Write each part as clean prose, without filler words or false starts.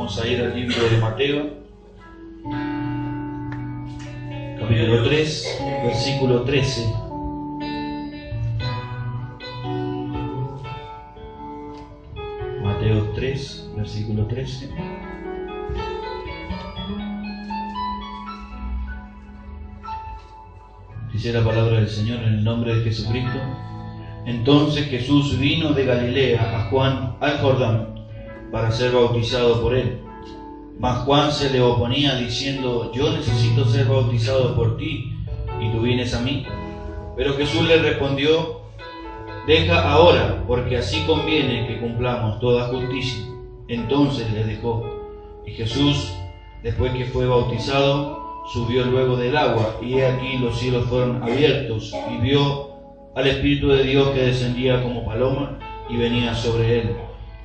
Vamos a ir al libro de Mateo, capítulo 3, versículo 13. Mateo 3, versículo 13. Dice la palabra del Señor en el nombre de Jesucristo. Entonces Jesús vino de Galilea a Juan al Jordán para ser bautizado por él. Mas Juan se le oponía diciendo: yo necesito ser bautizado por ti, y tú vienes a mí. Pero Jesús le respondió: deja ahora, porque así conviene que cumplamos toda justicia. Entonces le dejó. Y Jesús, después que fue bautizado, subió luego del agua, y he aquí los cielos fueron abiertos, y vio al Espíritu de Dios que descendía como paloma y venía sobre él.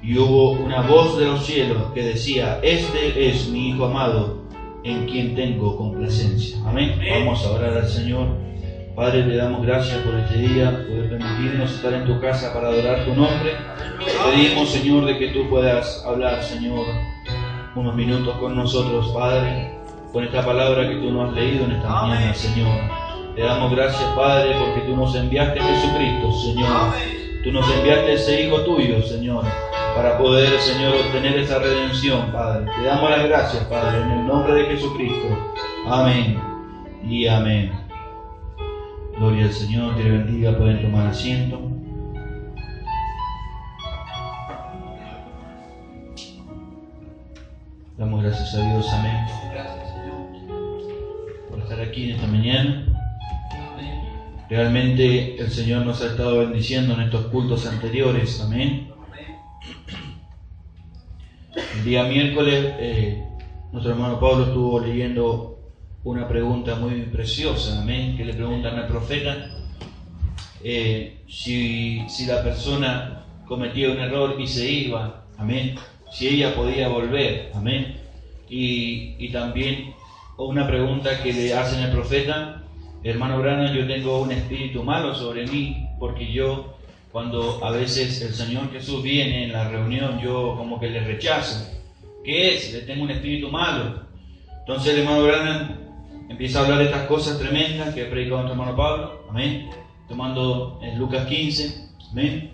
Y hubo una voz de los cielos que decía: este es mi Hijo amado, en quien tengo complacencia. Amén. Vamos a orar al Señor. Padre, te damos gracias por este día, poder permitirnos estar en tu casa para adorar tu nombre. Te pedimos, Señor, de que tú puedas hablar, Señor, unos minutos con nosotros, Padre, con esta palabra que tú nos has leído en esta mañana, Señor. Te damos gracias, Padre, porque tú nos enviaste a Jesucristo, Señor. Tú nos enviaste a ese Hijo tuyo, Señor, para poder, Señor, obtener esa redención, Padre. Te damos las gracias, Padre, en el nombre de Jesucristo. Amén y amén. Gloria al Señor, que le bendiga. Pueden tomar asiento. Damos gracias a Dios, amén, por estar aquí en esta mañana. Realmente el Señor nos ha estado bendiciendo en estos cultos anteriores, amén. El día miércoles nuestro hermano Pablo estuvo leyendo una pregunta muy preciosa, amén, que le preguntan al profeta si la persona cometía un error y se iba, amén, si ella podía volver, amén. Y también una pregunta que le hacen al profeta: hermano Branham, yo tengo un espíritu malo sobre mí, porque yo, cuando a veces el Señor Jesús viene en la reunión, yo como que le rechazo. ¿Qué es? Le tengo un espíritu malo. Entonces el hermano Branham empieza a hablar de estas cosas tremendas que ha predicado nuestro hermano Pablo, amén, tomando en Lucas 15, amén,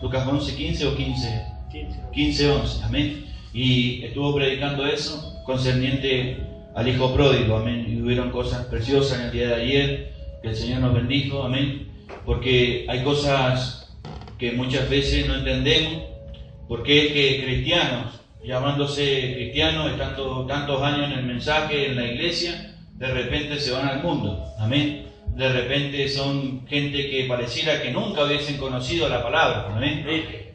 Lucas 11, 15 o 15, 11, amén, y estuvo predicando eso concerniente al hijo pródigo, amén, y hubieron cosas preciosas en el día de ayer, que el Señor nos bendijo, amén, porque hay cosas que muchas veces no entendemos, porque es que cristianos, llamándose cristianos, estando tantos años en el mensaje, en la iglesia, de repente se van al mundo, amén, de repente son gente que pareciera que nunca hubiesen conocido la palabra, amén.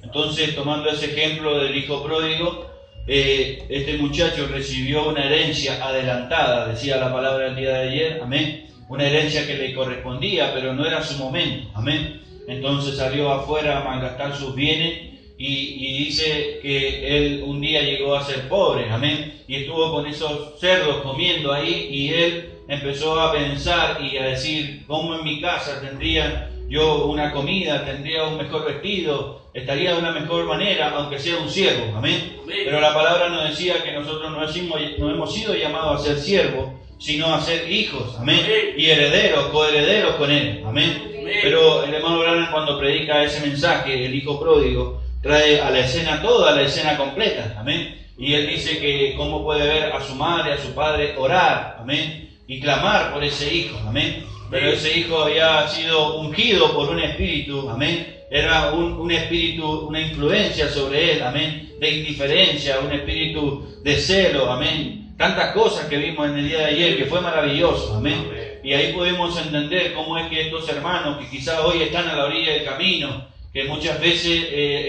Entonces, tomando ese ejemplo del hijo pródigo, este muchacho recibió una herencia adelantada, decía la palabra el día de ayer, amén, una herencia que le correspondía, pero no era su momento, amén. Entonces salió afuera a malgastar sus bienes y dice que él un día llegó a ser pobre, amén, y estuvo con esos cerdos comiendo ahí, y él empezó a pensar y a decir: ¿cómo en mi casa tendría yo una comida, tendría un mejor vestido, estaría de una mejor manera, aunque sea un siervo, amén? Pero la palabra nos decía que nosotros no hemos sido llamados a ser siervos, sino a ser hijos, amén, y herederos, coherederos con él, amén. Pero el hermano Branham, cuando predica ese mensaje, el hijo pródigo, trae a la escena toda la escena completa, amén. Y él dice que cómo puede ver a su madre, a su padre orar, amén, y clamar por ese hijo, amén. Pero ese hijo había sido ungido por un espíritu, amén. Era un espíritu, una influencia sobre él, amén, de indiferencia, un espíritu de celo, amén. Tantas cosas que vimos en el día de ayer, que fue maravilloso, amén. Y ahí pudimos entender cómo es que estos hermanos que quizás hoy están a la orilla del camino, que muchas veces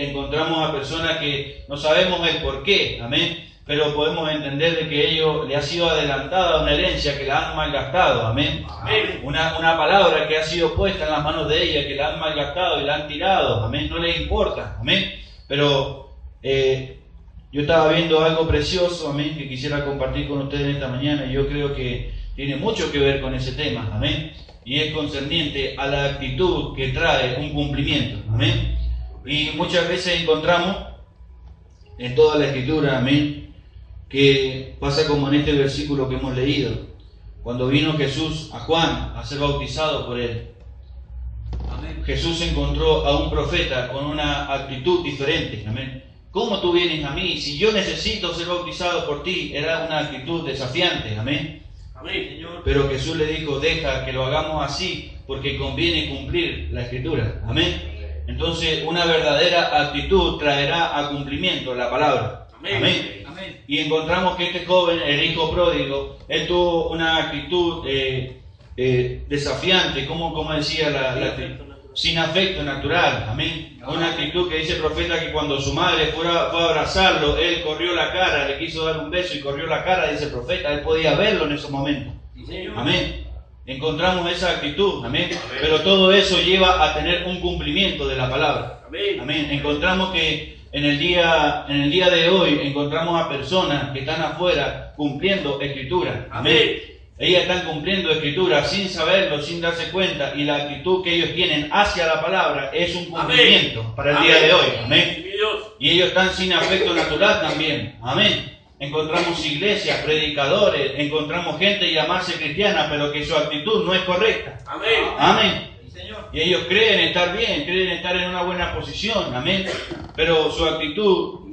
encontramos a personas que no sabemos el por qué, amén, pero podemos entender de que ellos le ha sido adelantada una herencia que la han malgastado, amén. Una palabra que ha sido puesta en las manos de ella, que la han malgastado y la han tirado, amén, no les importa, amén. Pero yo estaba viendo algo precioso, amén, que quisiera compartir con ustedes esta mañana, y yo creo que tiene mucho que ver con ese tema, amén, y es concerniente a la actitud que trae un cumplimiento, amén. Y muchas veces encontramos en toda la Escritura, amén, que pasa como en este versículo que hemos leído, cuando vino Jesús a Juan a ser bautizado por él. Amén. Jesús encontró a un profeta con una actitud diferente. Amén. ¿Cómo tú vienes a mí? Si yo necesito ser bautizado por ti. Era una actitud desafiante. Amén. Amén, Señor. Pero Jesús le dijo, deja que lo hagamos así, porque conviene cumplir la Escritura. Amén. Entonces, una verdadera actitud traerá a cumplimiento la palabra. Amén. Amén. Amén. Y encontramos que este joven, el hijo pródigo, él tuvo una actitud desafiante, como decía sin afecto natural. Amén. Una actitud que dice el profeta que cuando su madre fue a abrazarlo, él corrió la cara, le quiso dar un beso y corrió la cara, dice el profeta, él podía verlo en esos momentos. Amén. Encontramos esa actitud. Amén. Pero todo eso lleva a tener un cumplimiento de la palabra. Amén. Encontramos que en el día de hoy encontramos a personas que están afuera cumpliendo Escritura. Amén. Ellas están cumpliendo Escritura sin saberlo, sin darse cuenta, y la actitud que ellos tienen hacia la palabra es un cumplimiento. Amén. Para el día de hoy. Amén. Y ellos están sin afecto natural también. Amén. Encontramos iglesias, predicadores, encontramos gente llamarse cristiana, pero que su actitud no es correcta. Amén. Amén. Y ellos creen estar bien, creen estar en una buena posición. Amén. Pero su actitud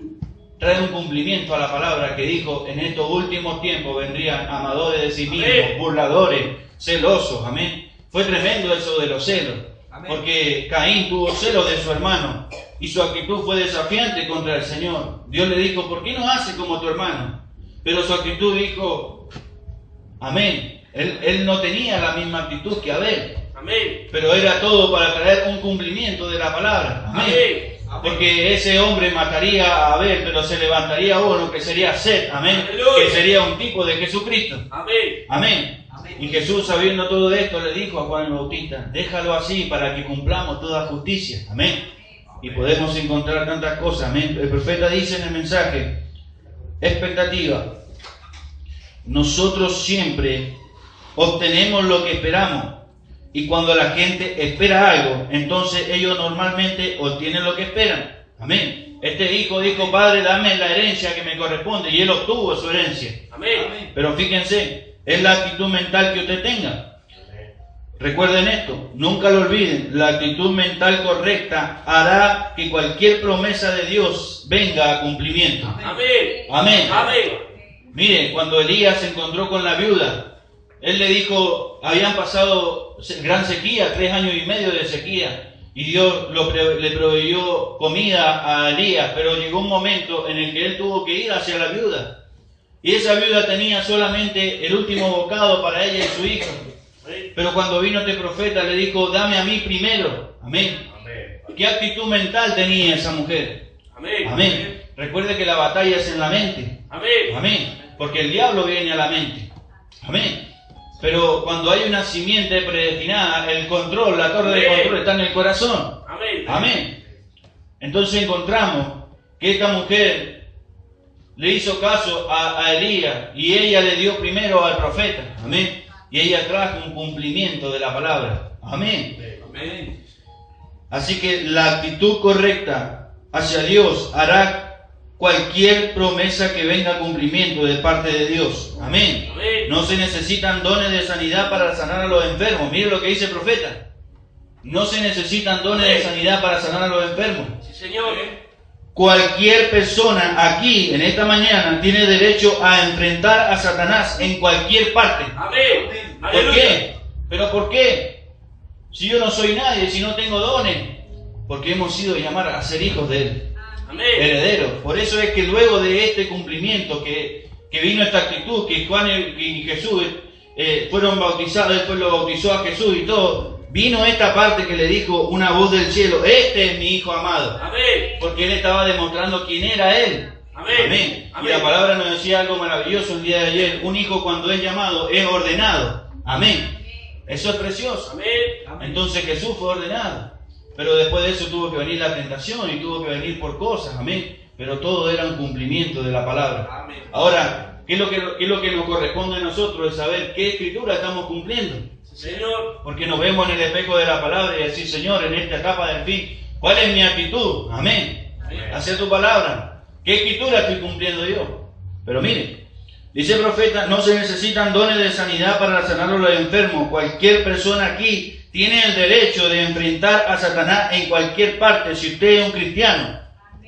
trae un cumplimiento a la palabra que dijo, en estos últimos tiempos vendrían amadores de sí mismos, burladores, celosos. Amén. Fue tremendo eso de los celos. Amén. Porque Caín tuvo celos de su hermano y su actitud fue desafiante contra el Señor. Dios le dijo, ¿por qué no haces como tu hermano? Pero su actitud dijo, amén. Él no tenía la misma actitud que Abel. Amén. Pero era todo para traer un cumplimiento de la palabra. Amén. Amén. Porque ese hombre mataría a Abel, pero se levantaría uno que sería Set. Amén. Aleluya. Que sería un tipo de Jesucristo. Amén. Amén. Y Jesús, sabiendo todo esto, le dijo a Juan el Bautista, déjalo así para que cumplamos toda justicia. Amén. Y podemos encontrar tantas cosas. Amén. El profeta dice en el mensaje, expectativa. Nosotros siempre obtenemos lo que esperamos. Y cuando la gente espera algo, entonces ellos normalmente obtienen lo que esperan. Amén. Este hijo dijo, Padre, dame la herencia que me corresponde. Y él obtuvo su herencia. Amén. Pero fíjense, es la actitud mental que usted tenga. Recuerden esto, nunca lo olviden. La actitud mental correcta hará que cualquier promesa de Dios venga a cumplimiento. Amén. Amén. Amén. Miren, cuando Elías se encontró con la viuda, él le dijo, habían pasado gran sequía, 3 años y medio de sequía, y Dios le proveyó comida a Elías, pero llegó un momento en el que él tuvo que ir hacia la viuda, y esa viuda tenía solamente el último bocado para ella y su hijo. Pero cuando vino este profeta le dijo, dame a mí primero. Amén. Amén. ¿Qué actitud mental tenía esa mujer? Amén. Amén. Recuerde que la batalla es en la mente. Amén. Amén. Porque el diablo viene a la mente. Amén. Pero cuando hay una simiente predestinada, el control, la torre de control está en el corazón. Amén. Amén. Entonces encontramos que esta mujer le hizo caso a Elías y ella le dio primero al profeta. Amén. Y ella trajo un cumplimiento de la palabra. Amén. Amén. Así que la actitud correcta hacia Dios hará cualquier promesa que venga a cumplimiento de parte de Dios. Amén. Amén. No se necesitan dones de sanidad para sanar a los enfermos. Mire lo que dice el profeta. No se necesitan dones de sanidad para sanar a los enfermos. Sí, Señor. Cualquier persona aquí, en esta mañana, tiene derecho a enfrentar a Satanás en cualquier parte. Amén. ¿Por qué? ¿Pero por qué? Si yo no soy nadie, si no tengo dones. Porque hemos sido llamados a ser hijos de Él. Amén. Herederos. Por eso es que luego de este cumplimiento que vino esta actitud, que Juan y Jesús fueron bautizados, después lo bautizó a Jesús y todo, vino esta parte que le dijo una voz del cielo, este es mi hijo amado. Amén. Porque él estaba demostrando quién era él. Amén. Amén. Amén. Y la palabra nos decía algo maravilloso el día de ayer. Un hijo cuando es llamado es ordenado. Amén. Eso es precioso. Amén. Entonces Jesús fue ordenado. Pero después de eso tuvo que venir la tentación y tuvo que venir por cosas. Amén. Pero todo era un cumplimiento de la palabra. Amén. Ahora, ¿qué es lo que nos corresponde a nosotros? Es saber qué escritura estamos cumpliendo. Señor. Porque nos vemos en el espejo de la palabra y decir, Señor, en esta etapa del fin, ¿cuál es mi actitud? Amén. Amén. Hacia tu palabra. ¿Qué escritura estoy cumpliendo yo? Pero mire, dice el profeta, no se necesitan dones de sanidad para sanar a los enfermos. Cualquier persona aquí tiene el derecho de enfrentar a Satanás en cualquier parte si usted es un cristiano.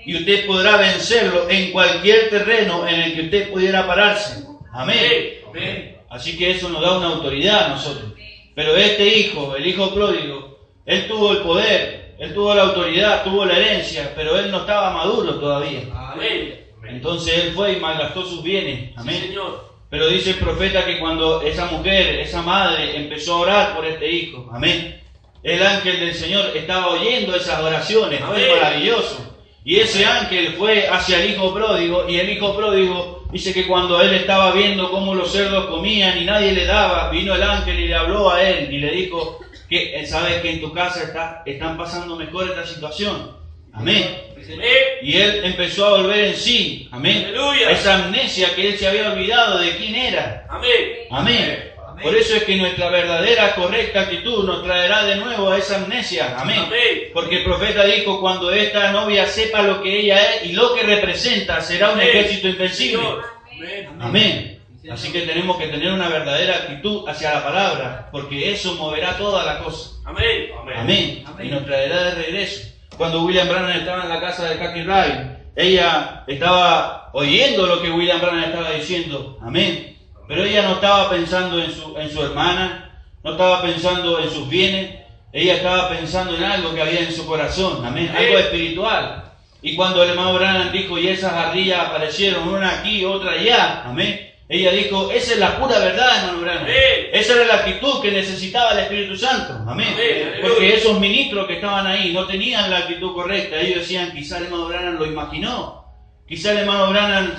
Y usted podrá vencerlo en cualquier terreno en el que usted pudiera pararse. Amén. Amén. Así que eso nos da una autoridad a nosotros. Pero este hijo, el hijo pródigo, él tuvo el poder, él tuvo la autoridad, tuvo la herencia, pero él no estaba maduro todavía. Amén. Entonces él fue y malgastó sus bienes. Amén. Sí, Señor. Pero dice el profeta que cuando esa mujer, esa madre, empezó a orar por este hijo, amén, el ángel del Señor estaba oyendo esas oraciones. Fue Amén. maravilloso. Y ese ángel fue hacia el hijo pródigo, y el hijo pródigo dice que cuando él estaba viendo cómo los cerdos comían y nadie le daba, vino el ángel y le habló a él y le dijo que sabes que en tu casa están pasando mejor esta situación. Amén. Amén. Y él empezó a volver en sí. Amén. Aleluya. Esa amnesia que él se había olvidado de quién era. Amén. Amén. Amén. Por eso es que nuestra verdadera, correcta actitud nos traerá de nuevo a esa amnesia. Amén. Amén. Porque el profeta dijo, cuando esta novia sepa lo que ella es y lo que representa, será un Amén. ejército invencible. Señor. Amén. Amén. Así que tenemos que tener una verdadera actitud hacia la palabra, porque eso moverá toda la cosa. Amén. Amén. Y nos traerá de regreso. Cuando William Branham estaba en la casa de Kathy Wright, ella estaba oyendo lo que William Branham estaba diciendo. Amén. Pero ella no estaba pensando en su hermana, no estaba pensando en sus bienes, ella estaba pensando en algo que había en su corazón. Amén. Algo espiritual. Y cuando el hermano Branham dijo, y esas ardillas aparecieron, una aquí, otra allá. Amén. Ella dijo, esa es la pura verdad, hermano Branham. Esa era la actitud que necesitaba el Espíritu Santo. Amén. Amén. Porque esos ministros que estaban ahí no tenían la actitud correcta. Ellos decían, quizá el hermano Branham lo imaginó. Quizá el hermano Branham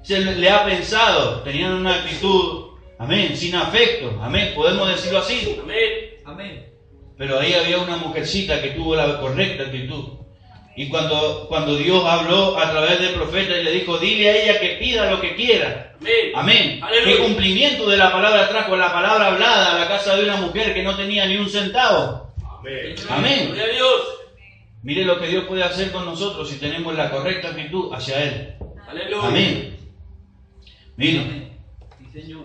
le ha pensado. Tenían una actitud, amén, sin afecto. Amén. Podemos decirlo así. Amén. Amén. Pero ahí había una mujercita que tuvo la correcta actitud. Y cuando Dios habló a través del profeta y le dijo, dile a ella que pida lo que quiera. Amén. Amén. Aleluya. ¿Qué cumplimiento de la palabra trajo la palabra hablada a la casa de una mujer que no tenía ni un centavo? Amén. Amén. Gloria a Dios. Mire lo que Dios puede hacer con nosotros si tenemos la correcta actitud hacia Él. Aleluya. Amén. Mire, Amén. Sí, Señor.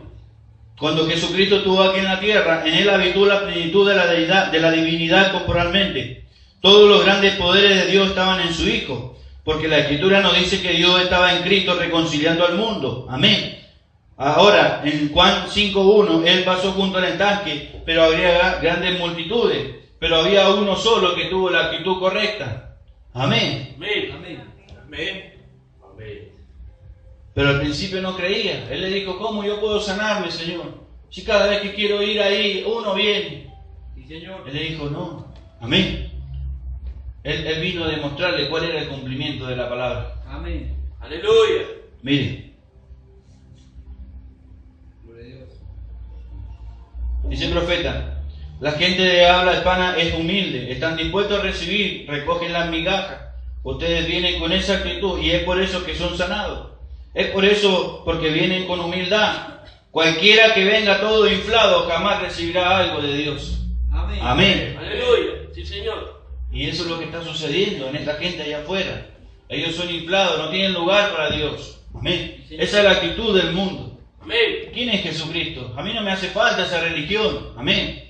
cuando Jesucristo estuvo aquí en la tierra, en Él habitó la plenitud de la deidad, de la divinidad corporalmente. Todos los grandes poderes de Dios estaban en su Hijo, porque la Escritura nos dice que Dios estaba en Cristo reconciliando al mundo. Amén. Ahora, en Juan 5.1, Él pasó junto al estanque, pero había grandes multitudes, pero había uno solo que tuvo la actitud correcta. Amén. Amén. Amén. Amén. Amén. Pero al principio no creía. Él le dijo, ¿cómo yo puedo sanarme, Señor? Si cada vez que quiero ir ahí, uno viene. Sí, Señor. Él le dijo, no. Amén. Él vino a demostrarle cuál era el cumplimiento de la palabra. Amén. Aleluya. Mire, Gloria a Dios. dice el profeta, la gente de habla hispana es humilde, están dispuestos a recibir, recogen las migajas. Ustedes vienen con esa actitud y es por eso que son sanados. Es por eso, porque vienen con humildad. Cualquiera que venga todo inflado jamás recibirá algo de Dios. Amén. Amén. Aleluya. Sí, Señor. Y eso es lo que está sucediendo en esta gente allá afuera. Ellos son inflados, no tienen lugar para Dios. Amén. Esa es la actitud del mundo. Amén. ¿Quién es Jesucristo? A mí no me hace falta esa religión. Amén.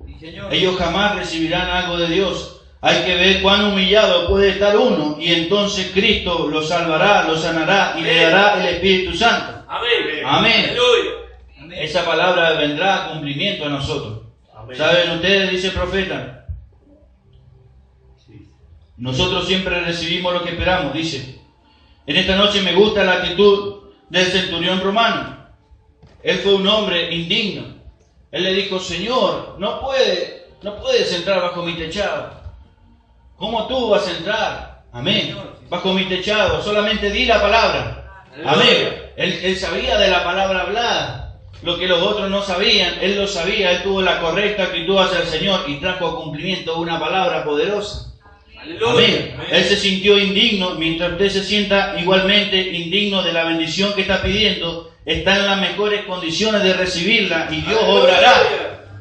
Sí, Señor. Ellos jamás recibirán algo de Dios. Hay que ver cuán humillado puede estar uno y entonces Cristo lo salvará, lo sanará y le dará el Espíritu Santo. Amén. Amén. Aleluya. Amén. Esa palabra vendrá a cumplimiento a nosotros. Amén. ¿Saben ustedes? Dice el profeta. Nosotros siempre recibimos lo que esperamos, dice. En esta noche me gusta la actitud del centurión romano. Él fue un hombre indigno. Él le dijo, Señor, no puedes entrar bajo mi techado. ¿Cómo tú vas a entrar? Amén. Bajo mi techado, solamente di la palabra. Amén. Él sabía de la palabra hablada. Lo que los otros no sabían, él lo sabía. Él tuvo la correcta actitud hacia el Señor y trajo a cumplimiento una palabra poderosa. Aleluya. Amén. Él se sintió indigno, mientras usted se sienta igualmente indigno de la bendición que está pidiendo, está en las mejores condiciones de recibirla y Dios obrará.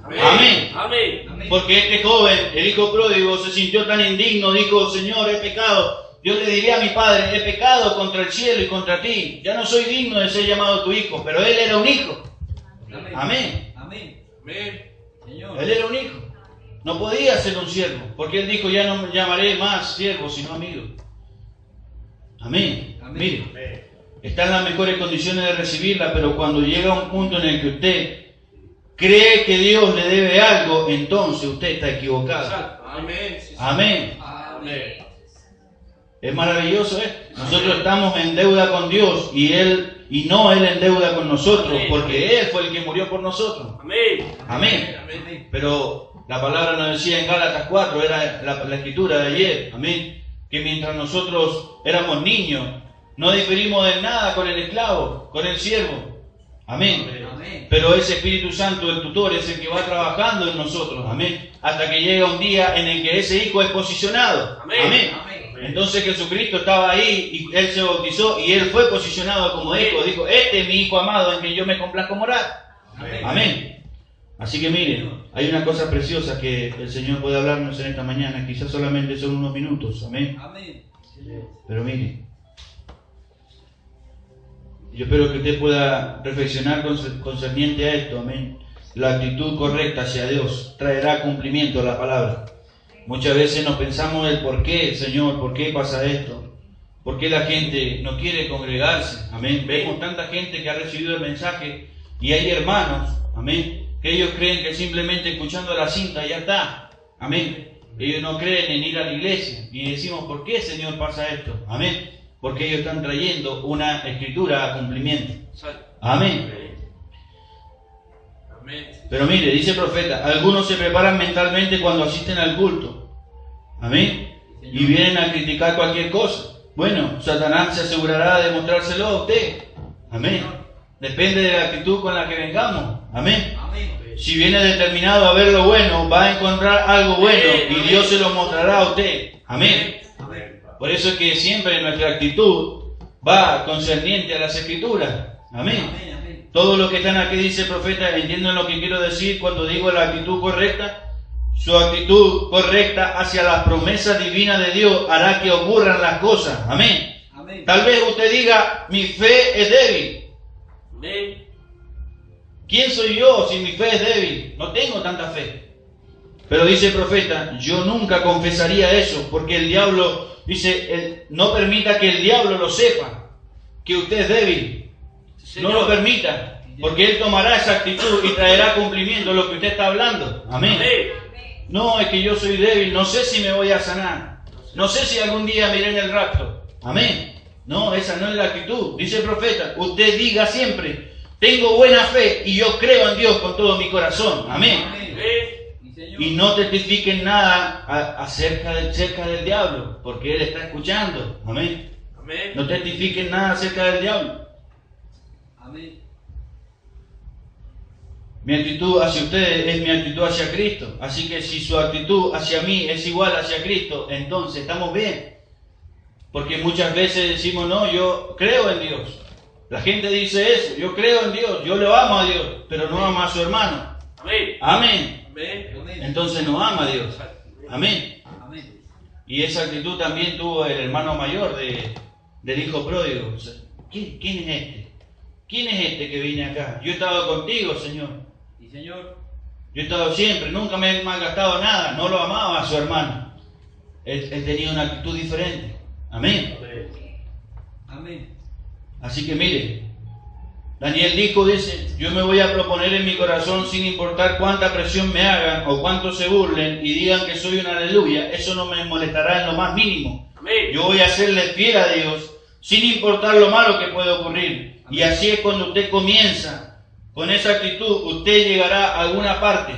Amén. Amén. Amén. Porque este joven, el hijo pródigo, se sintió tan indigno, dijo, Señor, he pecado. yo le diré a mi padre, he pecado contra el cielo y contra ti, ya no soy digno de ser llamado tu hijo, pero él era un hijo. Amén. Amén. Amén. Señor. Él era un hijo. No podía ser un siervo, porque él dijo, ya no me llamaré más siervo, sino amigo. Amén. Amén. Mire, Amén. está en las mejores condiciones de recibirla, pero cuando llega un punto en el que usted cree que Dios le debe algo, entonces usted está equivocado. Amén. Sí, sí. Amén. Amén. Es maravilloso, ¿eh? Nosotros estamos en deuda con Dios y Él en deuda con nosotros, Amén. porque Él fue el que murió por nosotros. Amén. Amén. Amén. Pero la palabra nos decía en Gálatas 4, era la escritura de ayer, amén, que mientras nosotros éramos niños, no diferimos de nada con el esclavo, con el siervo. Amén. Amén. Pero ese Espíritu Santo, el tutor, es el que va trabajando en nosotros. Amén. Hasta que llega un día en el que ese hijo es posicionado. Amén. Amén. Amén. Entonces Jesucristo estaba ahí y Él se bautizó y Él fue posicionado como hijo. Dijo, este es mi hijo amado en quien yo me complazco morar. Amén. Amén. Así que miren, hay una cosa preciosa que el Señor puede hablarnos en esta mañana. Quizás solamente son unos minutos. Amén. Amén. Pero miren, yo espero que usted pueda reflexionar concerniente a esto. Amén. La actitud correcta hacia Dios traerá cumplimiento a la palabra. Muchas veces nos pensamos el por qué, Señor, por qué pasa esto, por qué la gente no quiere congregarse. Amén. Vemos tanta gente que ha recibido el mensaje y hay hermanos, amén, que ellos creen que simplemente escuchando la cinta ya está. Amén. Ellos no creen en ir a la iglesia y decimos, ¿por qué, Señor, pasa esto? Amén. Porque ellos están trayendo una escritura a cumplimiento. Amén. Amén. Pero mire, dice el profeta, algunos se preparan mentalmente cuando asisten al culto. Amén. Y vienen a criticar cualquier cosa. Bueno, Satanás se asegurará de mostrárselo a usted. Amén. Depende de la actitud con la que vengamos. Amén. Amén. Si viene determinado a ver lo bueno, va a encontrar algo bueno y Dios se lo mostrará a usted. Amén. Amén. Por eso es que siempre nuestra actitud va concerniente a las Escrituras. Amén. Amén. Amén. Todos los que están aquí, dice el profeta, entienden lo que quiero decir cuando digo la actitud correcta. Su actitud correcta hacia las promesas divinas de Dios hará que ocurran las cosas. Amén. Amén. Tal vez usted diga, mi fe es débil. Amén. ¿Quién soy yo si mi fe es débil? No tengo tanta fe. Pero dice el profeta, yo nunca confesaría eso, porque el diablo, dice, no permita que el diablo lo sepa, que usted es débil. No lo permita, porque él tomará esa actitud y traerá cumplimiento lo que usted está hablando. Amén. Amén. No, es que yo soy débil, no sé si me voy a sanar, no sé si algún día me iré en el rapto. Amén. No, esa no es la actitud. Dice el profeta, usted diga siempre, tengo buena fe y yo creo en Dios con todo mi corazón. Amén. Amén. Sí, Señor. Y no testifiquen nada acerca del diablo, porque él está escuchando. Amén. Amén. No testifiquen nada acerca del diablo. Amén. Mi actitud hacia ustedes es mi actitud hacia Cristo. Así que si su actitud hacia mí es igual hacia Cristo, entonces estamos bien. Porque muchas veces decimos, no, yo creo en Dios. La gente dice eso, yo creo en Dios, yo lo amo a Dios, pero no ama a su hermano. Amén. Amén. Amén. Amén. Entonces no ama a Dios. Amén. Amén. Y esa actitud también tuvo el hermano mayor del hijo pródigo. O sea, ¿quién es este? ¿Quién es este que viene acá? Yo he estado contigo, Señor. Sí, Señor. Yo he estado siempre, nunca me he malgastado nada. No lo amaba a su hermano. Él tenía una actitud diferente. Amén. Amén. Así que mire, Daniel dijo, dice, yo me voy a proponer en mi corazón sin importar cuánta presión me hagan o cuánto se burlen y digan que soy un aleluya, eso no me molestará en lo más mínimo. Amén. Yo voy a serle fiel a Dios sin importar lo malo que pueda ocurrir. Y así es cuando usted comienza con esa actitud, usted llegará a alguna parte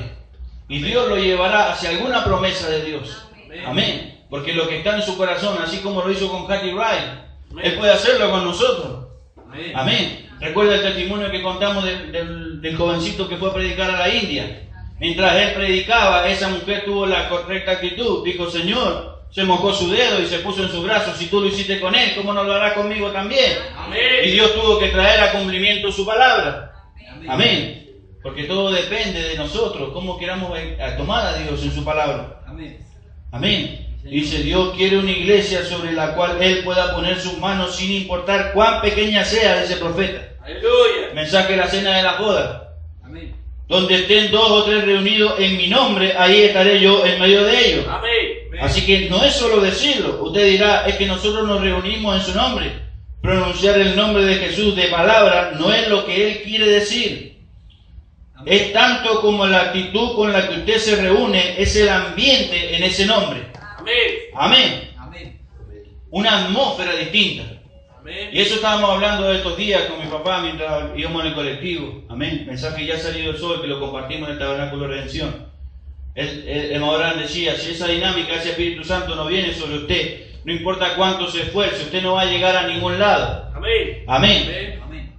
y Dios lo llevará hacia alguna promesa de Dios. Amén. Porque lo que está en su corazón, así como lo hizo con Katy Wright, Él puede hacerlo con nosotros. Amén. Amén. Recuerda el testimonio que contamos del jovencito que fue a predicar a la India. Mientras él predicaba, esa mujer tuvo la correcta actitud. Dijo, Señor, se mojó su dedo y se puso en sus brazos. Si tú lo hiciste con él, ¿cómo no lo harás conmigo también? Y Amén. Dios tuvo que traer a cumplimiento su palabra. Amén. Amén. Porque todo depende de nosotros, cómo queramos tomar a Dios en su palabra. Amén. Amén. Dice, Dios quiere una iglesia sobre la cual Él pueda poner sus manos sin importar cuán pequeña sea, dice el profeta. Aleluya. Mensaje de la cena de la boda. Amén. Donde estén 2 o 3 reunidos en mi nombre, ahí estaré yo en medio de ellos. Amén. Así que no es solo decirlo. Usted dirá, es que nosotros nos reunimos en su nombre. Pronunciar el nombre de Jesús de palabra no es lo que Él quiere decir. Amén. Es tanto como la actitud con la que usted se reúne, es el ambiente en ese nombre. Amén. Amén. Amén. Una atmósfera distinta. Amén. Y eso estábamos hablando de estos días con mi papá mientras íbamos en el colectivo. Amén. Mensaje ya ha salido el sol, que lo compartimos en el Tabernáculo de Redención. El hermano Abraham decía, si esa dinámica, ese Espíritu Santo no viene sobre usted, no importa cuánto se esfuerce, usted no va a llegar a ningún lado. Amén. Amén. Amén. Amén.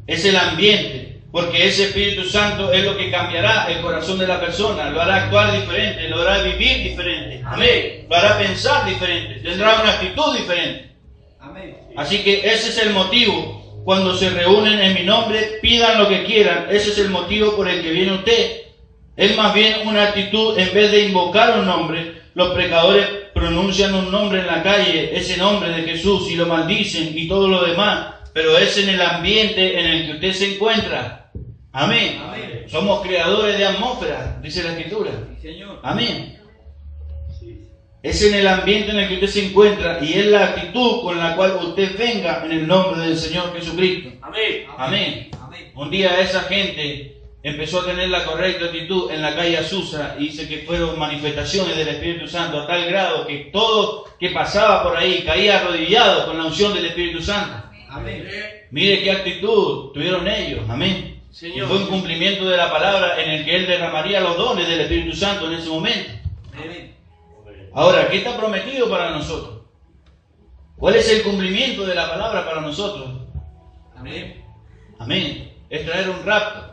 Es el ambiente, porque ese Espíritu Santo es lo que cambiará el corazón de la persona, lo hará actuar diferente, lo hará vivir diferente. Amén. Lo hará pensar diferente, tendrá una actitud diferente. Amén. Así que ese es el motivo. Cuando se reúnen en mi nombre, pidan lo que quieran. Ese es el motivo por el que viene usted. Es más bien una actitud, en vez de invocar un nombre, los pecadores pronuncian un nombre en la calle, ese nombre de Jesús, y lo maldicen y todo lo demás. Pero es en el ambiente en el que usted se encuentra. Amén. Amén. Somos creadores de atmósfera, dice la Escritura. Sí, Señor. Amén. Es en el ambiente en el que usted se encuentra y es la actitud con la cual usted venga en el nombre del Señor Jesucristo. Amén. Amén. Amén. Un día esa gente empezó a tener la correcta actitud en la calle Azusa y dice que fueron manifestaciones del Espíritu Santo a tal grado que todo que pasaba por ahí caía arrodillado con la unción del Espíritu Santo. Amén. Mire qué actitud tuvieron ellos. Amén. Y Señor. fue un cumplimiento de la palabra en el que Él derramaría los dones del Espíritu Santo en ese momento. Amén. Ahora, ¿qué está prometido para nosotros? ¿Cuál es el cumplimiento de la palabra para nosotros? Amén. Amén. Es traer un rapto.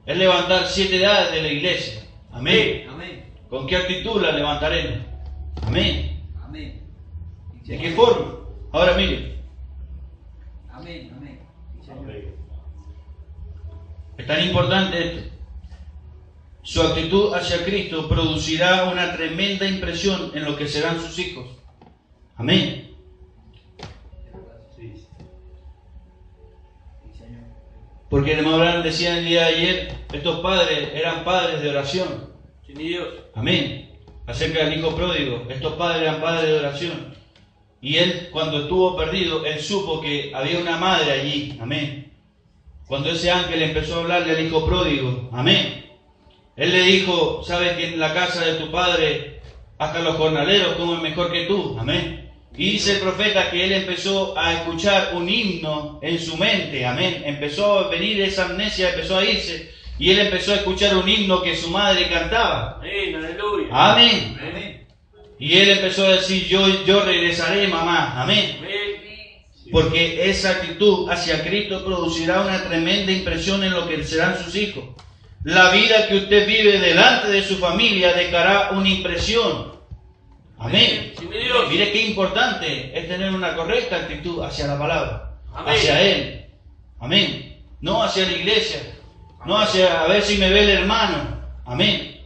Es levantar 7 edades de la iglesia. Amén. Amén. ¿Con qué actitud la levantaremos? Amén. Amén. Sí, ¿De Señor. qué forma? Ahora mire, Amén. Amén. Sí, Señor. es tan importante esto. Su actitud hacia Cristo producirá una tremenda impresión en lo que serán sus hijos. Amén. Sí, Señor. Porque el hermano Abraham decía el día de ayer, estos padres eran padres de oración. Sí, mi Dios. Amén. Acerca del hijo pródigo, estos padres eran padres de oración. Y él, cuando estuvo perdido, él supo que había una madre allí. Amén. Cuando ese ángel empezó a hablarle al hijo pródigo, amén. Él le dijo, ¿sabes que en la casa de tu padre hasta los jornaleros comen mejor que tú? Amén. Y dice el profeta que él empezó a escuchar un himno en su mente. Amén. Empezó a venir esa amnesia, empezó a irse. Y él empezó a escuchar un himno que su madre cantaba. Amén. Aleluya. Amén. Amén. Y él empezó a decir, yo regresaré, mamá. Amén. Amén. Porque esa actitud hacia Cristo producirá una tremenda impresión en lo que serán sus hijos. La vida que usted vive delante de su familia dejará una impresión. Amén. Sí, mi Dios. Mire qué importante es tener una correcta actitud hacia la palabra, Amén. hacia Él. Amén. No hacia la iglesia, no hacia a ver si me ve el hermano. Amén.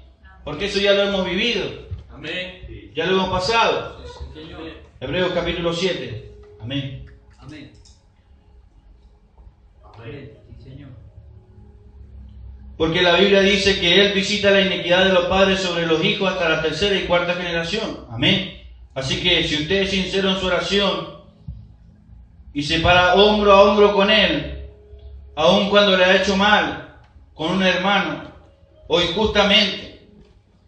Porque eso ya lo hemos vivido, Amén. ya lo hemos pasado. Sí, Señor. Hebreos capítulo 7. Amén. Amén. Amén. Sí, Señor. Porque la Biblia dice que Él visita la iniquidad de los padres sobre los hijos hasta la 3ª y 4ª generación. Amén. Así que si usted es sincero en su oración y se para hombro a hombro con Él, aun cuando le ha hecho mal con un hermano o injustamente,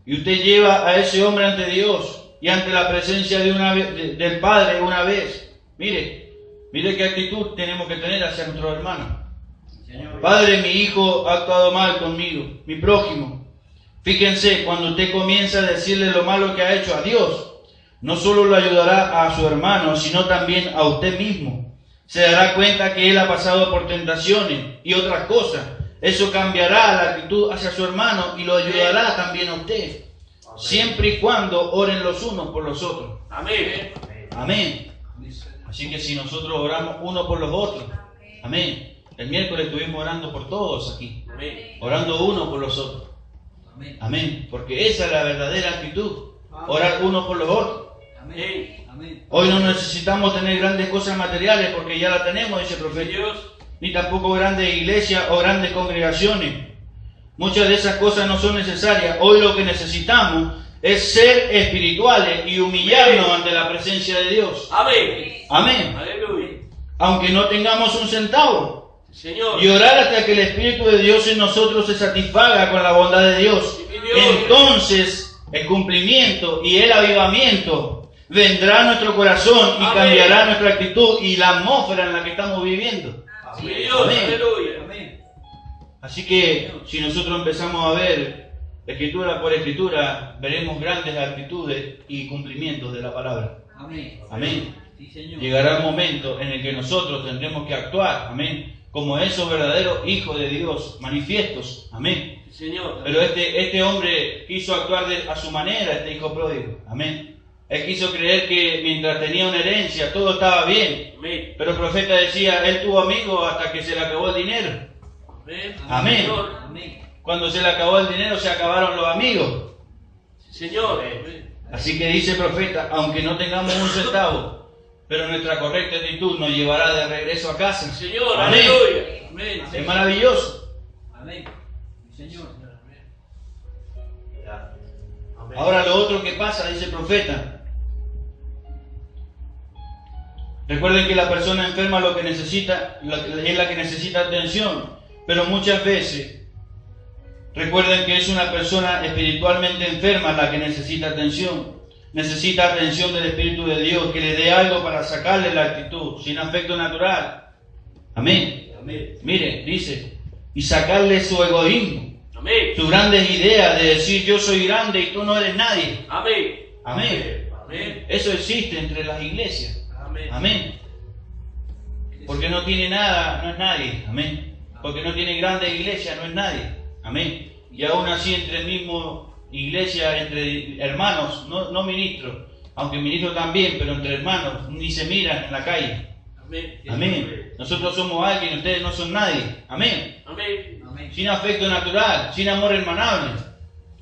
y usted lleva a ese hombre ante Dios y ante la presencia de del Padre una vez, mire qué actitud tenemos que tener hacia nuestros hermanos. Señor. Padre, mi hijo ha actuado mal conmigo, mi prójimo. Fíjense, cuando usted comienza a decirle lo malo que ha hecho a Dios, no solo lo ayudará a su hermano, sino también a usted mismo. Se dará cuenta que él ha pasado por tentaciones y otras cosas. Eso cambiará la actitud hacia su hermano y lo ayudará también a usted. Siempre y cuando oren los unos por los otros. Amén. Amén. Así que si nosotros oramos uno por los otros, amén. El miércoles estuvimos orando por todos aquí, Amén. orando uno por los otros. Amén. Amén. Porque esa es la verdadera actitud. orar unos por los otros. Amén. Amén. Hoy no necesitamos tener grandes cosas materiales porque ya la tenemos, dice el profeta. Dios. Ni tampoco grandes iglesias o grandes congregaciones. Muchas de esas cosas no son necesarias. Hoy lo que necesitamos es ser espirituales y humillarnos ante la presencia de Dios. Amén. Amén. Aleluya. Aunque no tengamos un centavo. Señor. Y orar hasta que el Espíritu de Dios en nosotros se satisfaga con la bondad de Dios. Sí, mi Dios. Entonces el cumplimiento y el avivamiento vendrá a nuestro corazón y Amén. cambiará nuestra actitud y la atmósfera en la que estamos viviendo. Mi Dios. Amén. Aleluya. Amén. Así que si nosotros empezamos a ver escritura por escritura, veremos grandes actitudes y cumplimientos de la palabra. Amén. Amén. Sí, Señor. Llegará el momento en el que nosotros tendremos que actuar, amén, como esos verdaderos hijos de Dios, manifiestos, amén. Señor. Pero este hombre quiso actuar a su manera, este hijo pródigo, amén. Él quiso creer que mientras tenía una herencia todo estaba bien. Amén. Pero el profeta decía, él tuvo amigos hasta que se le acabó el dinero. Amén. Amén. Señor. Amén. Cuando se le acabó el dinero se acabaron los amigos. Señor. Amén. Así que dice el profeta, aunque no tengamos un centavo, pero nuestra correcta actitud nos llevará de regreso a casa. Señor. Amén. Aleluya. Amén. Es maravilloso. Amén. Sí, Señor. Ahora lo otro que pasa, dice el profeta. Recuerden que la persona enferma lo que necesita es la que necesita atención, pero muchas veces recuerden que es una persona espiritualmente enferma la que necesita atención. Necesita atención del Espíritu de Dios, que le dé algo para sacarle la actitud, sin afecto natural. Amén. Amén. Mire, dice, y sacarle su egoísmo, Amén. sus grandes ideas de decir yo soy grande y tú no eres nadie. Amén. Amén. Amén. Eso existe entre las iglesias. Amén. Amén. Porque no tiene nada, no es nadie. Amén. Porque no tiene grande iglesia, no es nadie. Amén. Y aún así entre mismo iglesia, entre hermanos, no ministros, aunque ministros también, pero entre hermanos, ni se miran en la calle. Amén. Amén. Nosotros somos alguien, ustedes no son nadie. Amén. Amén. Amén. Sin afecto natural, sin amor hermanable.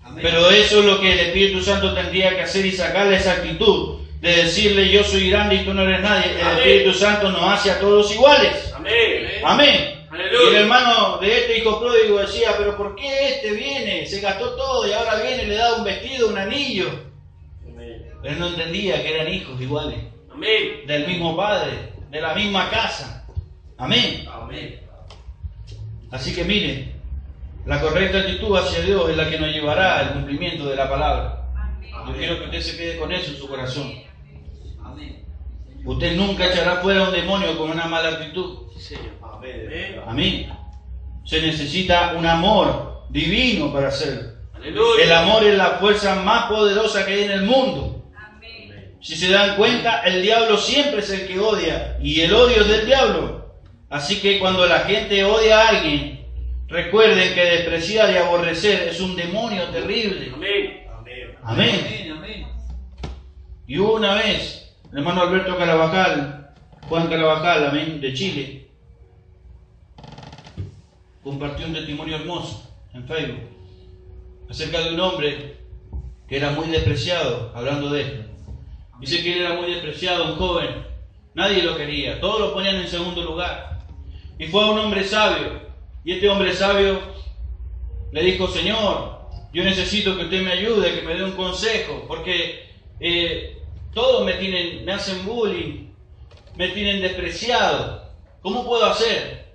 Amén. Pero eso es lo que el Espíritu Santo tendría que hacer y sacarle esa actitud de decirle yo soy grande y tú no eres nadie. El Amén. Espíritu Santo nos hace a todos iguales. Amén. Amén. Aleluya. Y el hermano de este hijo pródigo decía, pero ¿por qué este viene? Se gastó todo y ahora viene y le da un vestido, un anillo. Amén. Él no entendía que eran hijos iguales, Amén. del mismo padre, de la misma casa. Amén. Amén. Así que miren, la correcta actitud hacia Dios es la que nos llevará al cumplimiento de la palabra. Yo quiero que usted se quede con eso en su corazón. Amén. Usted nunca echará fuera a un demonio con una mala actitud. Sí, Señor. Amén. Amén. Se necesita un amor divino para hacerlo. Aleluya. El amor es la fuerza más poderosa que hay en el mundo. Si se dan cuenta, el diablo siempre es el que odia y el odio es del diablo. Así que cuando la gente odia a alguien, recuerden que despreciar y aborrecer es un demonio terrible. Amén. Amén. Amén. Amén. Y hubo una vez, el hermano Alberto Carabajal, Juan Carabajal, amén, de Chile, compartió un testimonio hermoso en Facebook acerca de un hombre que era muy despreciado, hablando de esto. Dice que él era muy despreciado, un joven, nadie lo quería, todos lo ponían en segundo lugar. Y fue a un hombre sabio, y este hombre sabio le dijo, Señor, yo necesito que usted me ayude, que me dé un consejo, porque todos me hacen bullying, me tienen despreciado, ¿cómo puedo hacer?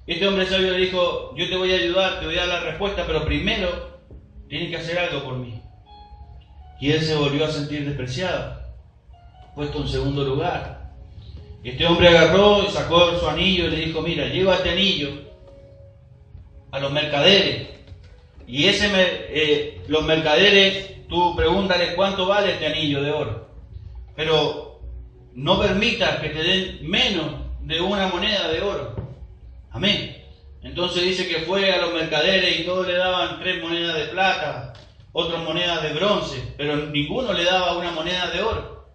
Este hombre sabio le dijo, yo te voy a ayudar, te voy a dar la respuesta, pero primero tienes que hacer algo por mí. Y él se volvió a sentir despreciado, puesto en segundo lugar. Y este hombre agarró y sacó su anillo y le dijo, mira, lleva este anillo a los mercaderes. Y los mercaderes, tú pregúntale cuánto vale este anillo de oro. Pero no permitas que te den menos de una moneda de oro. Amén. Entonces dice que fue a los mercaderes y todos le daban 3 monedas de plata, otras monedas de bronce, pero ninguno le daba una moneda de oro.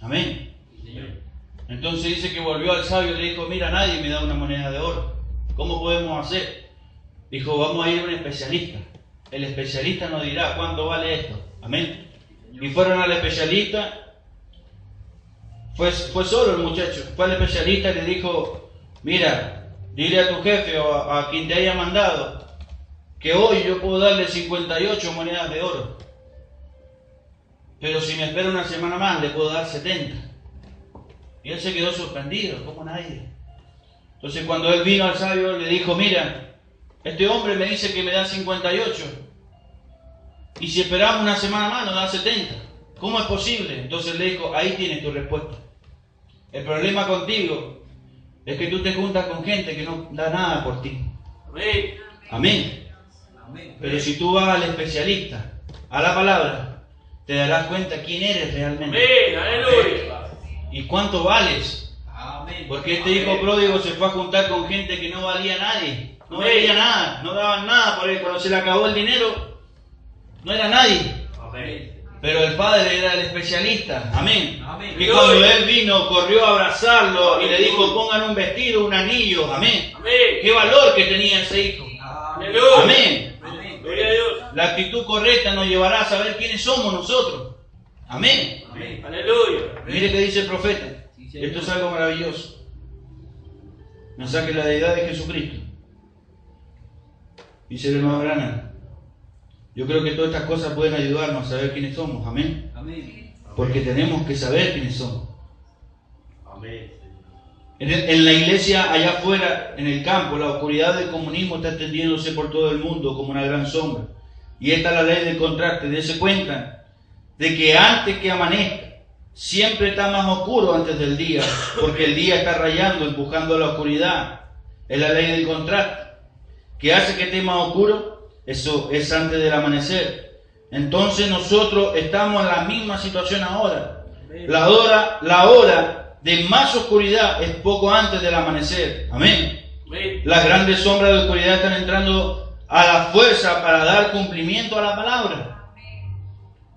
Amén. Entonces dice que volvió al sabio y le dijo, mira, nadie me da una moneda de oro. ¿Cómo podemos hacer? Dijo, vamos a ir a un especialista. El especialista nos dirá cuánto vale esto. Amén. y fueron al especialista. Fue solo el muchacho, fue al especialista y le dijo: mira, dile a tu jefe o a quien te haya mandado que hoy yo puedo darle 58 monedas de oro, pero si me espera una semana más le puedo dar 70. Y él se quedó sorprendido, como nadie. Entonces cuando él vino al sabio le dijo: mira, este hombre me dice que me da 58 y si esperamos una semana más nos da 70. ¿Cómo es posible? Entonces le dijo: ahí tienes tu respuesta. El problema contigo es que tú te juntas con gente que no da nada por ti. Amén. Amén. Amén. Pero si tú vas al especialista, a la palabra, te darás cuenta quién eres realmente Amén. Aleluya. y cuánto vales. Amén. Porque este hijo pródigo se fue a juntar con gente que no valía nadie, no Amén. valía nada, no daban nada por él. Cuando se le acabó el dinero, no era nadie. Amén. Pero el padre era el especialista. Amén. Amén. Y cuando él vino, corrió a abrazarlo y le dijo: pongan un vestido, un anillo. Amén. Amén. Qué valor que tenía ese hijo. Amén. Aleluya. Amén. Amén. Gloria a Dios. La actitud correcta nos llevará a saber quiénes somos nosotros. Amén. Amén. Aleluya. Mire que dice el profeta. Sí, Señor. Esto es algo maravilloso. Mensaje de la deidad de Jesucristo. Dice el hermano Branham: yo creo que todas estas cosas pueden ayudarnos a saber quiénes somos. Amén. Amén. Porque tenemos que saber quiénes somos. Amén. En la iglesia, allá afuera, en el campo, la oscuridad del comunismo está extendiéndose por todo el mundo como una gran sombra. Y esta es la ley del contraste. Dese cuenta de que antes que amanezca, siempre está más oscuro antes del día, porque el día está rayando, empujando a la oscuridad. Es la ley del contraste. ¿Qué hace que esté más oscuro? Eso es antes del amanecer. Entonces nosotros estamos en la misma situación ahora. La hora de más oscuridad es poco antes del amanecer. Amén. Amén. Las grandes sombras de oscuridad están entrando a la fuerza para dar cumplimiento a la palabra.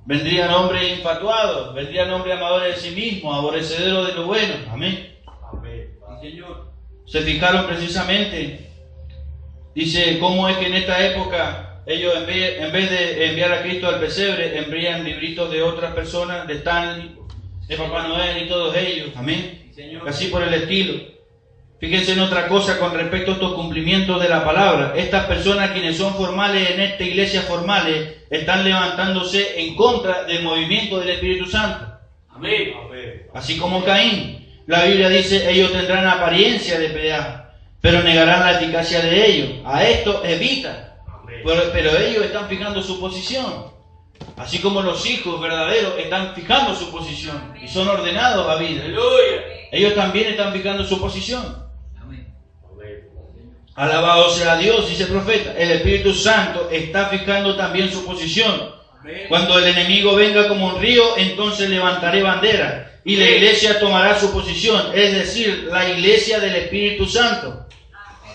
Vendrían hombres infatuados, vendrían hombres amadores de sí mismos, aborrecederos de lo bueno. Amén. Amén. Sí, Señor. Se fijaron precisamente, dice, cómo es que en esta época ellos en vez de enviar a Cristo al pesebre, envían libritos de otras personas, de Stanley, de Papá Noel y todos ellos. Amén. Sí, Señor. Así por el estilo. Fíjense en otra cosa con respecto a estos cumplimientos de la palabra. Estas personas, quienes son formales en esta iglesia formales, están levantándose en contra del movimiento del Espíritu Santo. Amén. Así como Caín. La Biblia dice: ellos tendrán apariencia de piedad, pero negarán la eficacia de ellos. A esto evita. Pero ellos están fijando su posición. Así como los hijos verdaderos están fijando su posición y son ordenados a vida. Aleluya. Ellos también están fijando su posición. Amén. Alabado sea Dios, dice el profeta. El Espíritu Santo está fijando también su posición. Amén. Cuando el enemigo venga como un río, entonces levantaré bandera y la iglesia tomará su posición, es decir, la iglesia del Espíritu Santo.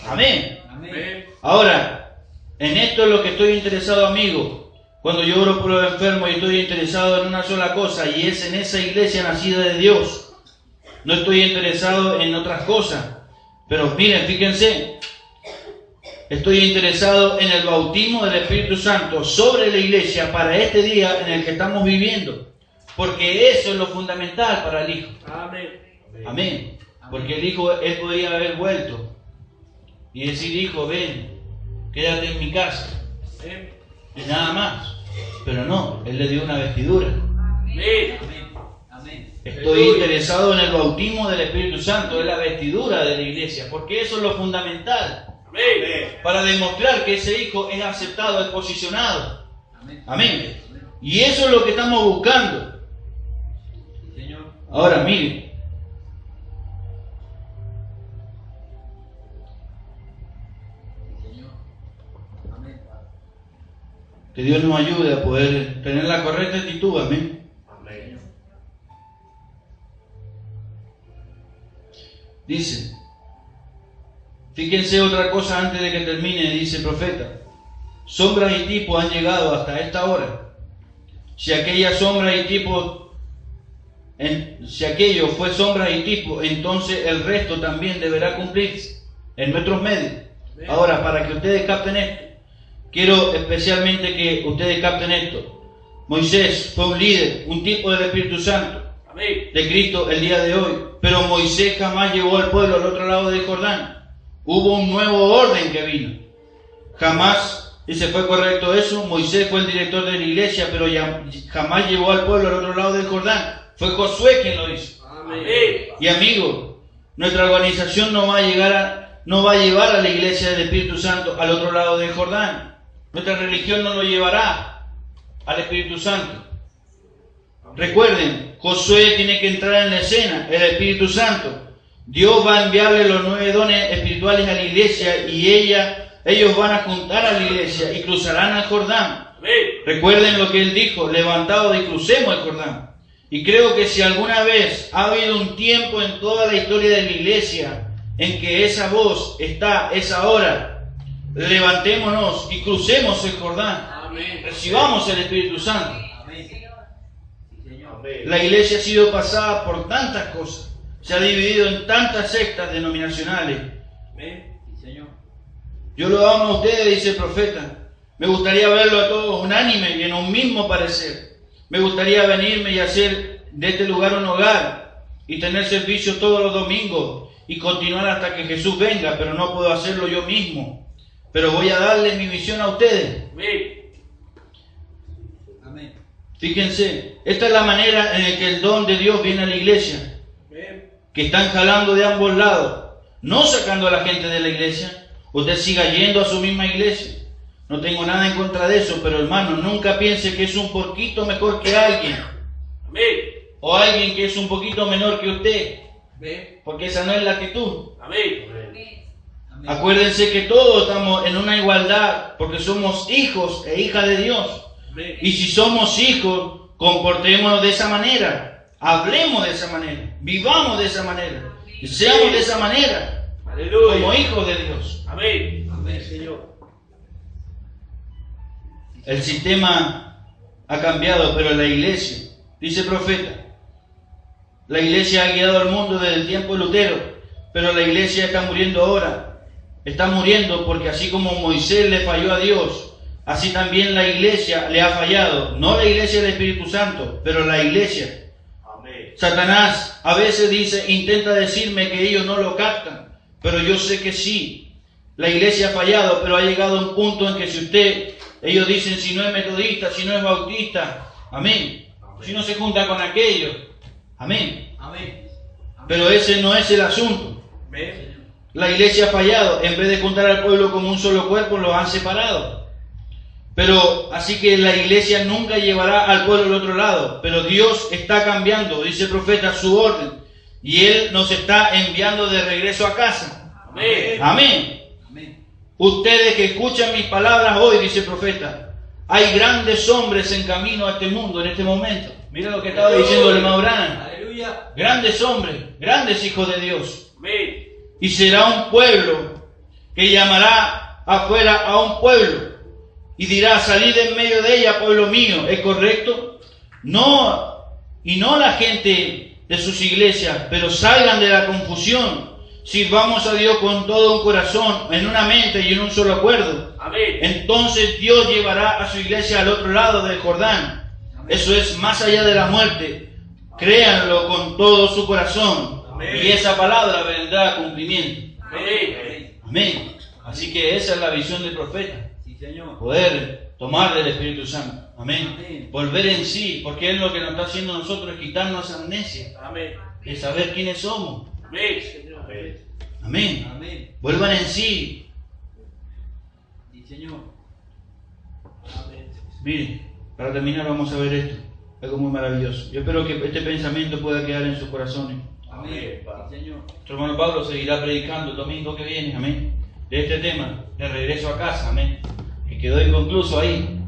Amén. Amén. Ahora, en esto es lo que estoy interesado, amigo. Cuando yo oro por los enfermos y estoy interesado en una sola cosa, y es en esa iglesia nacida de Dios. No estoy interesado en otras cosas. Pero miren, fíjense, estoy interesado en el bautismo del Espíritu Santo sobre la iglesia para este día en el que estamos viviendo. Porque eso es lo fundamental para el Hijo. Amén. Amén. Porque el Hijo, él podría haber vuelto y decir: hijo, ven, quédate en mi casa. Amén. Y nada más. Pero no, él le dio una vestidura. Amén. Amén. Amén. Estoy interesado en el bautismo del Espíritu Santo, es la vestidura de la iglesia, porque eso es lo fundamental. Amén. Para demostrar que ese hijo es aceptado, es posicionado. Amén. Amén. Y eso es lo que estamos buscando. Sí, Señor. Ahora, mire. Sí, Señor. Amén. Que Dios nos ayude a poder tener la correcta actitud. Amén. Amén. Dice, fíjense otra cosa antes de que termine, dice el profeta. Sombras y tipos han llegado hasta esta hora. Si aquella sombra y tipo, si aquello fue sombra y tipo, entonces el resto también deberá cumplirse en nuestros medios. Ahora, para que ustedes capten esto, quiero especialmente que ustedes capten esto. Moisés fue un líder, un tipo del Espíritu Santo, Amén. de Cristo el día de hoy. Pero Moisés jamás llevó al pueblo al otro lado del Jordán. Hubo un nuevo orden que vino. Jamás, y se fue correcto eso, Moisés fue el director de la iglesia, pero jamás llevó al pueblo al otro lado del Jordán. Fue Josué quien lo hizo. Amén. Y amigo, nuestra organización no va a llevar a la iglesia del Espíritu Santo al otro lado del Jordán. Nuestra religión no lo llevará al Espíritu Santo. Recuerden, Josué tiene que entrar en la escena, el Espíritu Santo. Dios va a enviarle los 9 dones espirituales a la iglesia y ellos van a juntar a la iglesia y cruzarán el Jordán. Amén. Recuerden lo que él dijo, levantados y crucemos el Jordán. Y creo que si alguna vez ha habido un tiempo en toda la historia de la iglesia en que esa voz está, esa hora, levantémonos y crucemos el Jordán. Amén. Recibamos el Espíritu Santo. Amén. Sí, Señor. Amén. La iglesia ha sido pasada por tantas cosas. Se ha dividido en tantas sectas denominacionales. Amén. Sí, Señor. Yo lo amo a ustedes, dice el profeta. Me gustaría verlo a todos unánime y en un mismo parecer. Me gustaría venirme y hacer de este lugar un hogar y tener servicio todos los domingos y continuar hasta que Jesús venga, pero no puedo hacerlo yo mismo. Pero voy a darle mi misión a ustedes. Amén. Amén. Fíjense, esta es la manera en la que el don de Dios viene a la iglesia. Amén. Que están jalando de ambos lados, no sacando a la gente de la iglesia. Usted siga yendo a su misma iglesia. No tengo nada en contra de eso, pero hermano, nunca piense que es un poquito mejor que alguien, Amén. o alguien que es un poquito menor que usted, Amén. porque esa no es la actitud. Amén. Amén. Acuérdense que todos estamos en una igualdad, porque somos hijos e hijas de Dios. Amén. Y si somos hijos, comportémonos de esa manera, hablemos de esa manera, vivamos de esa manera, y seamos de esa manera, como Aleluya. hijos de Dios. Amén. Amén. Señor. El sistema ha cambiado, pero la iglesia, dice el profeta, la iglesia ha guiado al mundo desde el tiempo de Lutero, pero la iglesia está muriendo ahora. Está muriendo porque así como Moisés le falló a Dios, así también la iglesia le ha fallado. No la iglesia del Espíritu Santo, pero la iglesia. Amén. Satanás a veces intenta decirme que ellos no lo captan, pero yo sé que sí. La iglesia ha fallado, pero ha llegado a un punto en que ellos dicen si no es metodista, si no es bautista, amén. Si no se junta con aquellos, amén. Amén. Pero ese no es el asunto. Amén. La iglesia ha fallado, en vez de juntar al pueblo como un solo cuerpo, los han separado. Pero así que la iglesia nunca llevará al pueblo al otro lado, pero Dios está cambiando, dice el profeta, su orden, y Él nos está enviando de regreso a casa. Amén. Amén. Amén. Ustedes que escuchan mis palabras hoy, dice el profeta, hay grandes hombres en camino a este mundo en este momento. Mira lo que estaba diciendo el hermano Branham. Aleluya. Grandes hombres, grandes hijos de Dios. Amén. Y será un pueblo que llamará afuera a un pueblo y dirá, salid en medio de ella, pueblo mío. ¿Es correcto? No, y no la gente de sus iglesias, pero salgan de la confusión. Sirvamos a Dios con todo un corazón, en una mente y en un solo acuerdo. Amén. Entonces Dios llevará a su iglesia al otro lado del Jordán. Eso es más allá de la muerte. Créanlo con todo su corazón. Amén. Y esa palabra vendrá a cumplimiento. Amén. Amén. Así que esa es la visión del profeta. Sí, Señor. Poder tomar del Espíritu Santo. Amén. Amén. Volver en sí, porque Él lo que nos está haciendo a nosotros es quitarnos esa amnesia, Amén. de saber quiénes somos. Amén. Señor. Amén. Amén. Amén. Vuelvan en sí. Sí, Señor. Amén. Miren, para terminar vamos a ver esto. Algo muy maravilloso. Yo espero que este pensamiento pueda quedar en sus corazones. Amén. Sí, Señor. Nuestro hermano Pablo seguirá predicando el domingo que viene, amén, de este tema, de regreso a casa, amén, que quedó inconcluso ahí.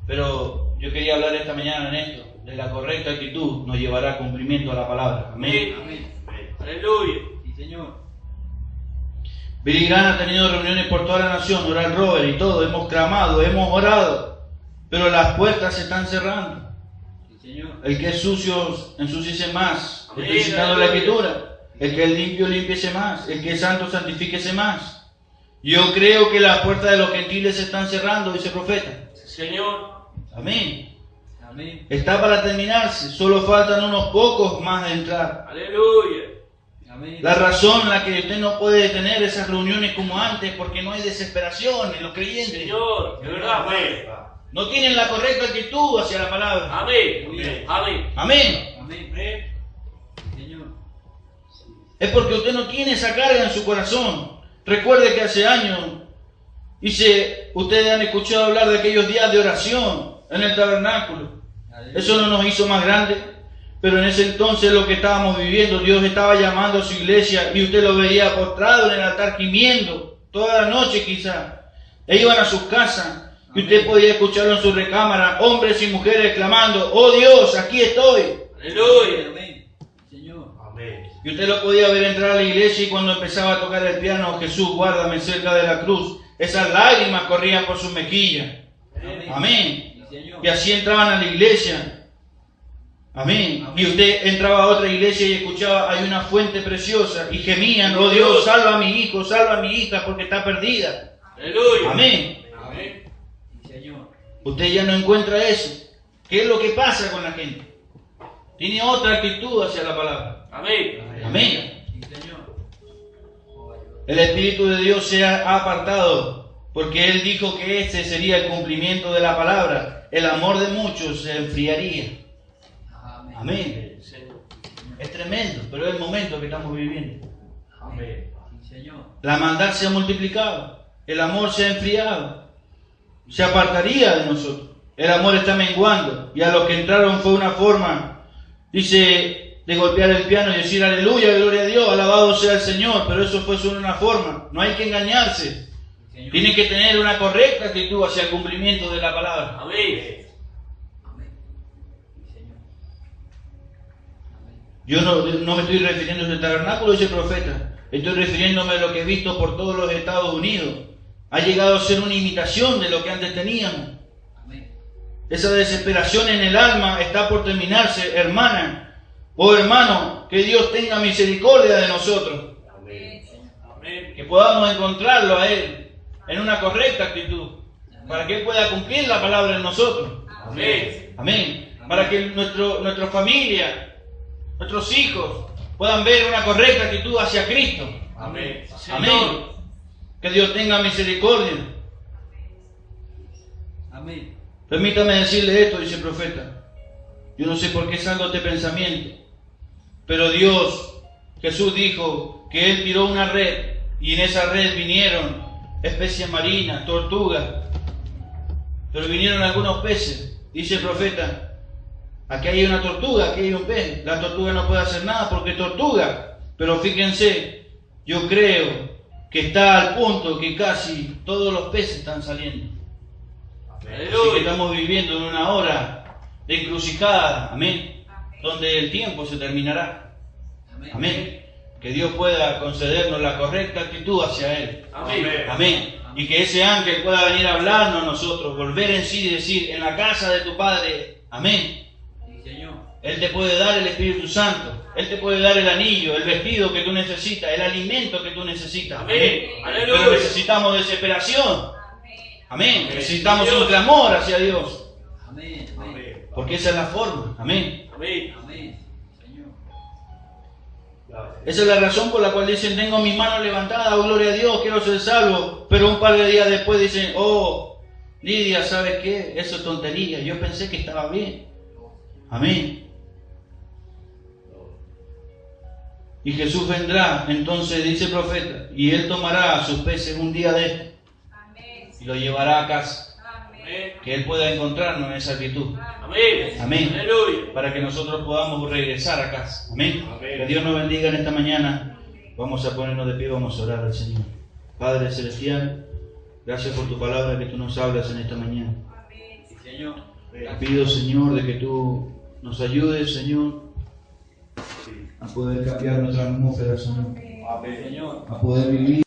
Pero yo quería hablar esta mañana en esto, de la correcta actitud nos llevará a cumplimiento a la palabra, amén. Amén. Aleluya. Sí, Señor. Billy Graham ha tenido reuniones por toda la nación, Oral Robert y todo, hemos clamado, hemos orado, pero las puertas se están cerrando. Sí, Señor. El que es sucio, ensúciese más. Amén. Estoy citando la Escritura. El que es limpio, límpiese más. El que es santo, santifíquese más. Yo creo que las puertas de los gentiles se están cerrando, dice el profeta. Señor. Amén. Amén. Está para terminarse, solo faltan unos pocos más de entrar. Aleluya. Amén. La razón en la que usted no puede tener esas reuniones como antes porque no hay desesperación en los creyentes. Señor, de verdad, Padre. No tienen la correcta actitud hacia la palabra. Amén. Amén. Amén. Amén. Señor. Es porque usted no tiene esa carga en su corazón. Recuerde que hace años, ustedes han escuchado hablar de aquellos días de oración en el tabernáculo. Eso no nos hizo más grandes, pero en ese entonces lo que estábamos viviendo, Dios estaba llamando a su iglesia y usted lo veía postrado en el altar gimiendo toda la noche quizá. E iban a sus casas y usted podía escucharlo en su recámara, hombres y mujeres clamando, oh Dios, aquí estoy. Aleluya. Amén. Señor. Amén. Y usted lo podía ver entrar a la iglesia y cuando empezaba a tocar el piano, Jesús, guárdame cerca de la cruz, esas lágrimas corrían por sus mejillas. Amén. Sí, Señor. Y así entraban a la iglesia. Amén. Y usted entraba a otra iglesia y escuchaba, hay una fuente preciosa, y gemían, oh Dios, salva a mi hijo, salva a mi hija porque está perdida. Aleluya. Amén. Amén. Sí, Señor. Usted ya no encuentra eso. ¿Qué es lo que pasa con la gente? Tiene otra actitud hacia la palabra. Amén. Amén. Sí, Señor. El Espíritu de Dios se ha apartado porque Él dijo que este sería el cumplimiento de la palabra. El amor de muchos se enfriaría. Amén. Amén. Señor. Es tremendo, pero es el momento que estamos viviendo. Amén. Sí, Señor. La maldad se ha multiplicado, el amor se ha enfriado, se apartaría de nosotros. El amor está menguando y a los que entraron fue una forma, dice, de golpear el piano y decir aleluya, gloria a Dios, alabado sea el Señor, pero eso fue solo una forma. No hay que engañarse, Señor. tiene que tener una correcta actitud hacia el cumplimiento de la palabra. Amén. Amén. Sí, Señor. Amén. Yo no me estoy refiriendo al tabernáculo, dice el profeta. Estoy refiriéndome a lo que he visto por todos los Estados Unidos. Ha llegado a ser una imitación de lo que antes teníamos. Amén. Esa desesperación en el alma está por terminarse, hermana o hermano. Que Dios tenga misericordia de nosotros. Amén. Amén. Que podamos encontrarlo a Él en una correcta actitud. Para que Él pueda cumplir la palabra en nosotros. Amén. Amén. Para que nuestra familia, nuestros hijos, puedan ver una correcta actitud hacia Cristo. Amén. Amén. Que Dios tenga misericordia. Amén. Permítame decirle esto, dice el profeta. Yo no sé por qué salgo este pensamiento, pero Jesús dijo que Él tiró una red y en esa red vinieron especies marinas, tortugas, pero vinieron algunos peces. Dice el profeta, aquí hay una tortuga, aquí hay un pez. La tortuga no puede hacer nada porque es tortuga. Pero fíjense, yo creo que está al punto que casi todos los peces están saliendo. Así que Aleluya. estamos viviendo en una hora de encrucijada, amén, donde el tiempo se terminará. Amén. Amén. Que Dios pueda concedernos la correcta actitud hacia Él. Amén. Amén. Y que ese ángel pueda venir a hablarnos a nosotros, volver en sí y decir, en la casa de tu Padre, amén. Sí, Señor. Él te puede dar el Espíritu Santo. Él te puede dar el anillo, el vestido que tú necesitas, el alimento que tú necesitas. Amén. Pero Aleluya. necesitamos desesperación. Amén. Amén. Necesitamos Dios. un clamor hacia Dios. Amén. Amén. Amén. Porque esa es la forma. Amén. Amén. Amén. Señor. Esa es la razón por la cual dicen, tengo mis manos levantadas, oh gloria a Dios, quiero ser salvo. Pero un par de días después dicen, oh, Lidia, ¿sabes qué? Eso es tontería. Yo pensé que estaba bien. Amén. Y Jesús vendrá, entonces dice el profeta, y Él tomará a sus peces un día de este y lo llevará a casa. Amén. Que Él pueda encontrarnos en esa actitud. Amén. Amén. Aleluya. Para que nosotros podamos regresar a casa. Amén. Amén. Que Dios nos bendiga en esta mañana. Vamos a ponernos de pie, vamos a orar al Señor. Padre Celestial, gracias por tu palabra que tú nos hablas en esta mañana. Sí, Señor. Te pido, Señor, de que tú nos ayudes, Señor, a poder cambiar nuestra atmósfera, Señor, Amén. Señor. a poder vivir